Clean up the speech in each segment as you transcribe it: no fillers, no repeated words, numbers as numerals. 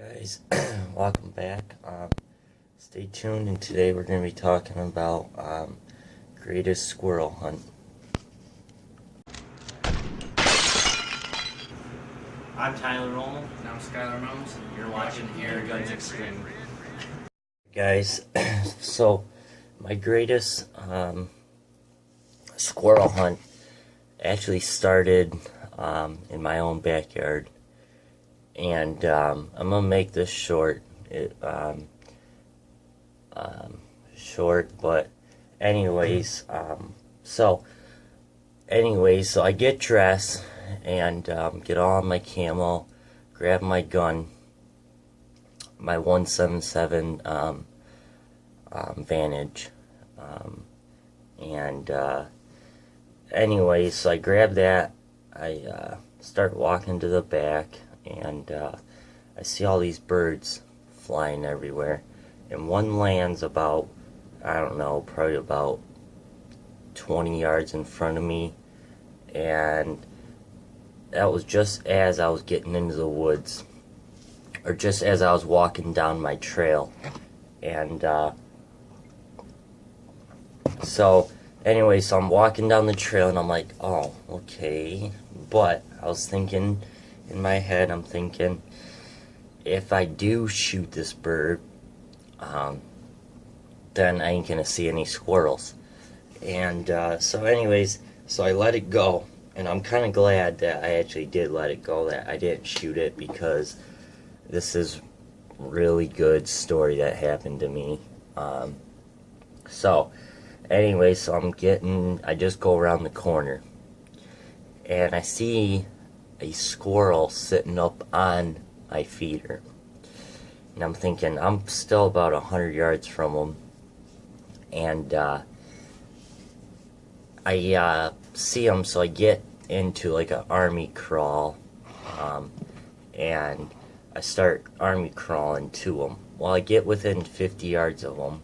Guys, welcome back. Stay tuned, and today we're going to be talking about greatest squirrel hunt. I'm Tyler Rommel. And I'm Skylar Mounds. You're watching AGEX'S. Guys, so my greatest squirrel hunt actually started in my own backyard. And I'm gonna make this short. But anyways, so I get dressed and get on my camo, grab my gun, my 177 Vantage, and anyways, so I grab that. I start walking to the back. And I see all these birds flying everywhere, and one lands about, I don't know, probably about 20 yards in front of me, and that was just as I was getting into the woods, or just as I was walking down my trail. And so I'm walking down the trail, and I'm like, oh, okay, but I was thinking, in my head, I'm thinking, if I do shoot this bird, then I ain't gonna see any squirrels. And so I let it go, and I'm kind of glad that I actually did let it go, that I didn't shoot it, because this is really good story that happened to me. So I just go around the corner, and I see a squirrel sitting up on my feeder, and I'm thinking, I'm still about 100 yards from him, and I see him, so I get into like an army crawl, and I start army crawling to him. Well, I get within 50 yards of him,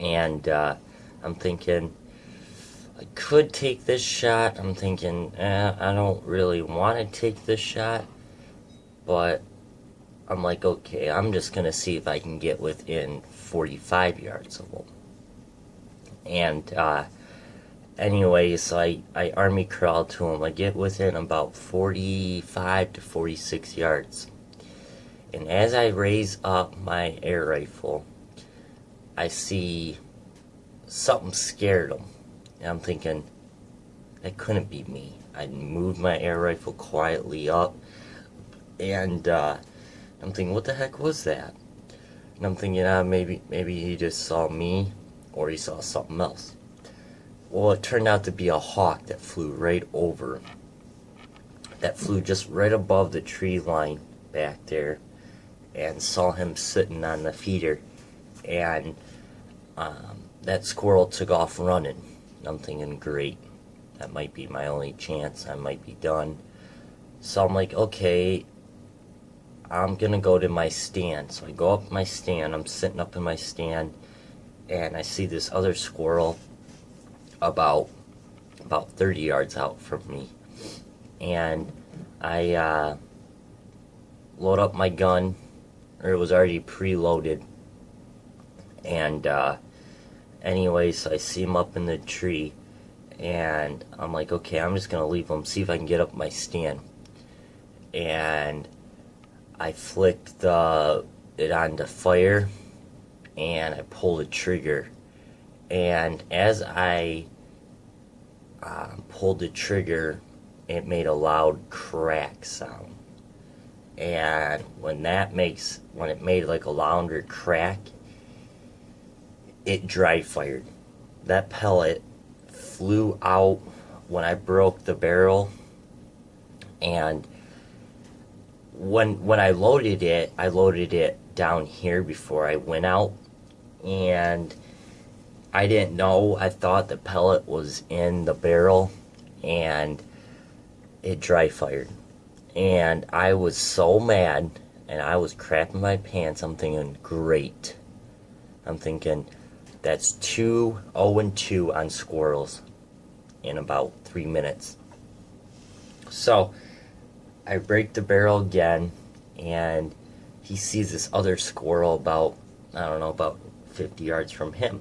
and I'm thinking, I could take this shot. I'm thinking, I don't really want to take this shot, but I'm like, okay, I'm just going to see if I can get within 45 yards of him. And so I army crawl to him. I get within about 45 to 46 yards. And as I raise up my air rifle, I see something scared him. And I'm thinking, that couldn't be me. I moved my air rifle quietly up, and I'm thinking, what the heck was that? And I'm thinking, maybe he just saw me, or he saw something else. Well, it turned out to be a hawk that flew right over. That flew just right above the tree line back there, and saw him sitting on the feeder, and that squirrel took off running. I'm thinking, great, that might be my only chance, I might be done. So I'm like, okay, I'm gonna go to my stand. So I go up my stand, I'm sitting up in my stand, and I see this other squirrel about 30 yards out from me. And I load up my gun, or it was already preloaded, and so I see him up in the tree, and I'm like, okay, I'm just gonna leave him, see if I can get up my stand. And I flicked it on to fire, and I pulled the trigger. And as I pulled the trigger, it made a loud crack sound. And when it made like a louder crack, it dry fired. That pellet flew out when I broke the barrel, and when I loaded it down here before I went out, and I didn't know, I thought the pellet was in the barrel, and it dry fired. And I was so mad, and I was crapping my pants. I'm thinking, great. I'm thinking, that's 0-2 on squirrels in about 3 minutes. So I break the barrel again, and he sees this other squirrel about, I don't know, about 50 yards from him.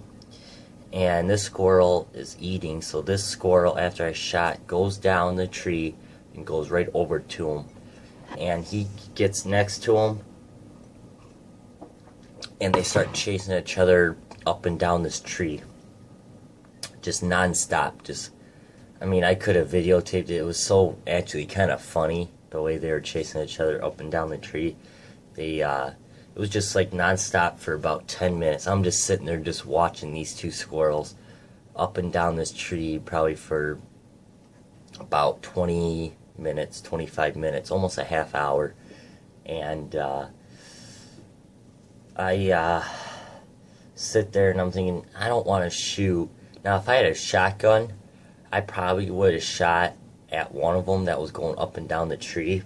And this squirrel is eating, so this squirrel, after I shot, goes down the tree and goes right over to him. And he gets next to him, and they start chasing each other up and down this tree. Just non-stop. I could have videotaped it. It was so actually kind of funny, the way they were chasing each other up and down the tree. It was just like non-stop for about 10 minutes. I'm just sitting there just watching these two squirrels up and down this tree probably for about 20 minutes, 25 minutes, almost a half hour. And I sit there and I'm thinking, I don't want to shoot. Now, if I had a shotgun, I probably would have shot at one of them that was going up and down the tree.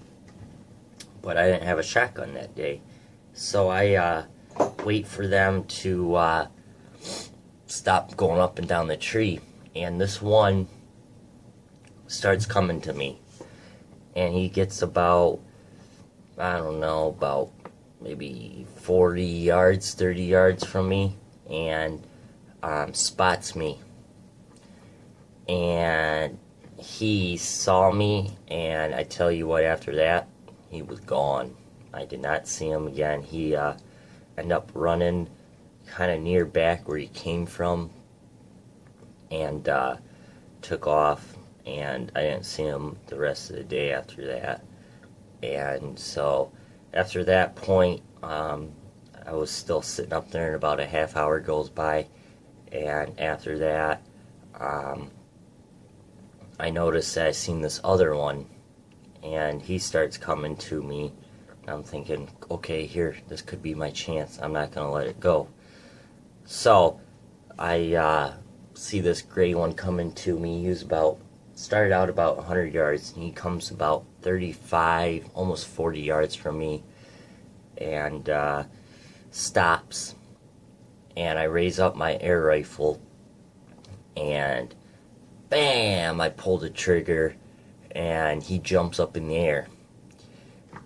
But I didn't have a shotgun that day. So I wait for them to stop going up and down the tree. And this one starts coming to me. And he gets about, I don't know, about maybe 40 yards, 30 yards from me. And spots me. And he saw me, and I tell you what, after that, he was gone. I did not see him again. He ended up running kind of near back where he came from, and took off, and I didn't see him the rest of the day after that. And so after that point, I was still sitting up there, and about a half hour goes by, and after that, I noticed that I seen this other one, and he starts coming to me. I'm thinking, okay, here, this could be my chance. I'm not going to let it go. So I see this gray one coming to me. He was started out about 100 yards, and he comes about 35, almost 40 yards from me, and stops. And I raise up my air rifle, and bam, I pull the trigger, and he jumps up in the air.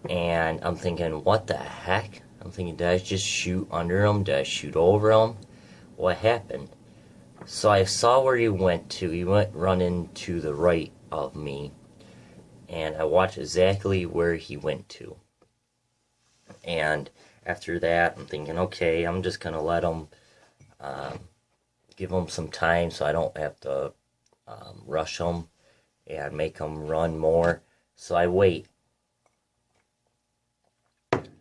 And I'm thinking, what the heck? I'm thinking, did I just shoot under him? Did I shoot over him? What happened? So I saw where he went to. He went running to the right of me. And I watched exactly where he went to. And after that, I'm thinking, okay, I'm just going to let him, give him some time so I don't have to rush him and make him run more. So I wait.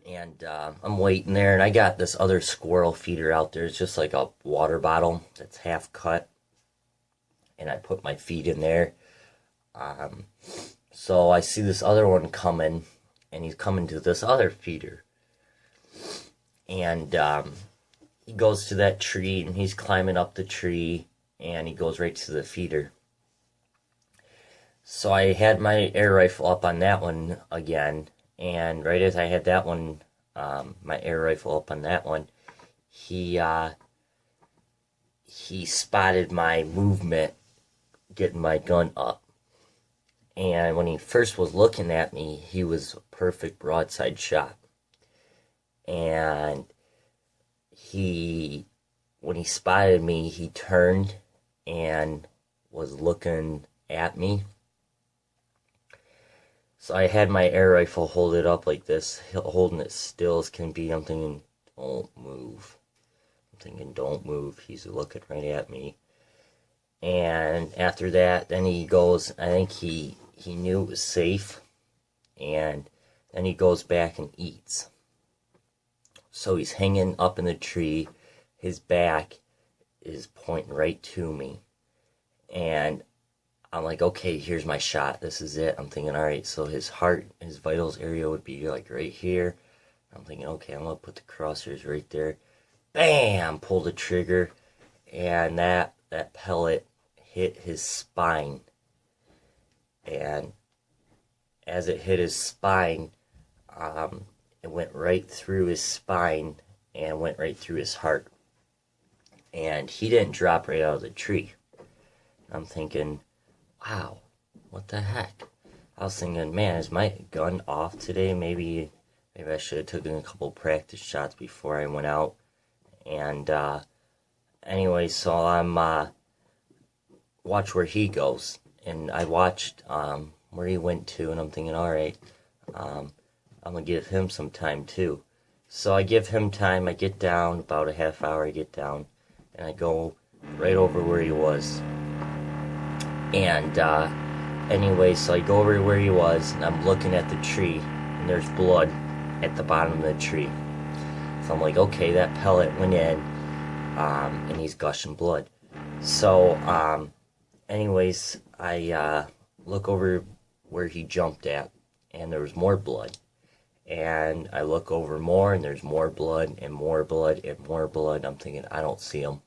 And I'm waiting there, and I got this other squirrel feeder out there. It's just like a water bottle that's half cut. And I put my feet in there. So I see this other one coming, and he's coming to this other feeder. And he goes to that tree, and he's climbing up the tree, and he goes right to the feeder. So I had my air rifle up on that one again, and right as I had that one, my air rifle up on that one, he spotted my movement, getting my gun up. And when he first was looking at me, he was a perfect broadside shot. And when he spotted me, he turned and was looking at me. So I had my air rifle hold it up like this, holding it still as can be. I'm thinking, don't move. Don't move. He's looking right at me. And after that, then he goes, I think he knew it was safe. And then he goes back and eats. So he's hanging up in the tree. His back is pointing right to me. And I'm like, okay, here's my shot. This is it. I'm thinking, all right, so his heart, his vitals area would be like right here. I'm thinking, okay, I'm going to put the crosshairs right there. Bam! Pull the trigger. And that pellet hit his spine. And as it hit his spine, it went right through his spine and went right through his heart. And he didn't drop right out of the tree. I'm thinking, wow, what the heck? I was thinking, man, is my gun off today? Maybe maybe I should have taken a couple practice shots before I went out. And anyway, so I'm watch where he goes, and I watched where he went to, and I'm thinking, all right, I'm gonna give him some time too. So I give him time. I get down about a half hour. I get down, and I go right over where he was. And anyway, so I go over where he was, and I'm looking at the tree, and there's blood at the bottom of the tree. So I'm like, okay, that pellet went in, and he's gushing blood. So, anyways, I look over where he jumped at, and there was more blood. And I look over more, and there's more blood, and more blood, and more blood. I'm thinking, I don't see him.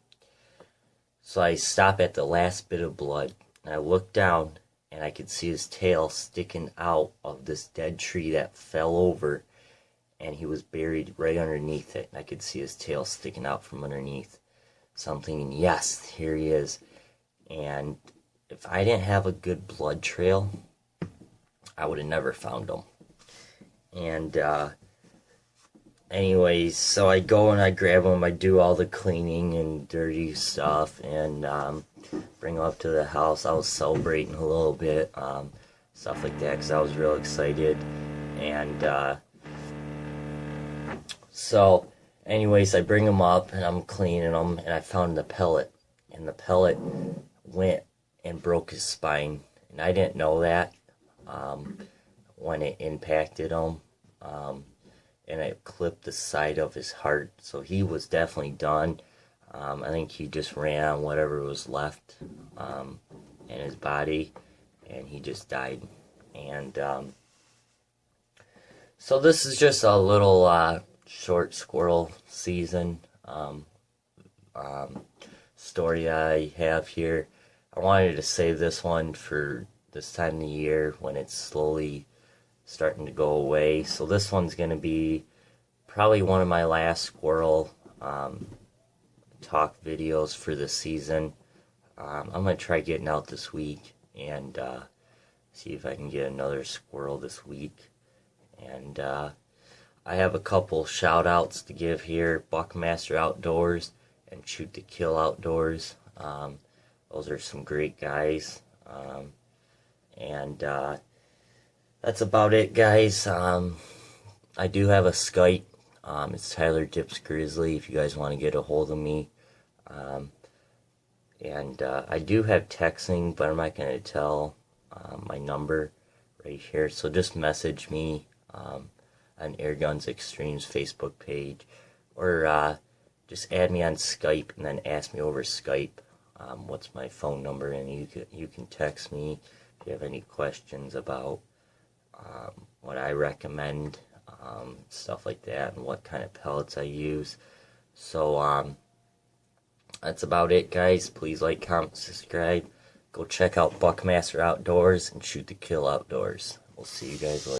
So I stop at the last bit of blood, and I look down, and I could see his tail sticking out of this dead tree that fell over, and he was buried right underneath it. And I could see his tail sticking out from underneath. So I'm thinking, yes, here he is. And if I didn't have a good blood trail, I would have never found him. And anyways, so I go and I grab him. I do all the cleaning and dirty stuff, and bring him up to the house. I was celebrating a little bit, stuff like that, because I was real excited. And so anyways, I bring him up, and I'm cleaning him, and I found the pellet. And the pellet went and broke his spine. And I didn't know that when it impacted him. And it clipped the side of his heart. So he was definitely done. I think he just ran on whatever was left in his body, and he just died. And so this is just a little short squirrel season story I have here. I wanted to save this one for this time of the year when it's slowly starting to go away. So this one's going to be probably one of my last squirrel talk videos for the season. I'm going to try getting out this week and see if I can get another squirrel this week. And I have a couple shout outs to give here. Buckmaster Outdoors and Shoot to Kill Outdoors. Those are some great guys. And that's about it, guys. I do have a Skype. It's Tyler Dips Grizzly if you guys want to get a hold of me. And I do have texting, but I'm not going to tell my number right here. So just message me on Airguns Extremes Facebook page, or just add me on Skype and then ask me over Skype what's my phone number, and you can text me if you have any questions about what I recommend, stuff like that, and what kind of pellets I use. So that's about it, guys. Please like, comment, subscribe. Go check out Buckmaster Outdoors and Shoot to Kill Outdoors. We'll see you guys later.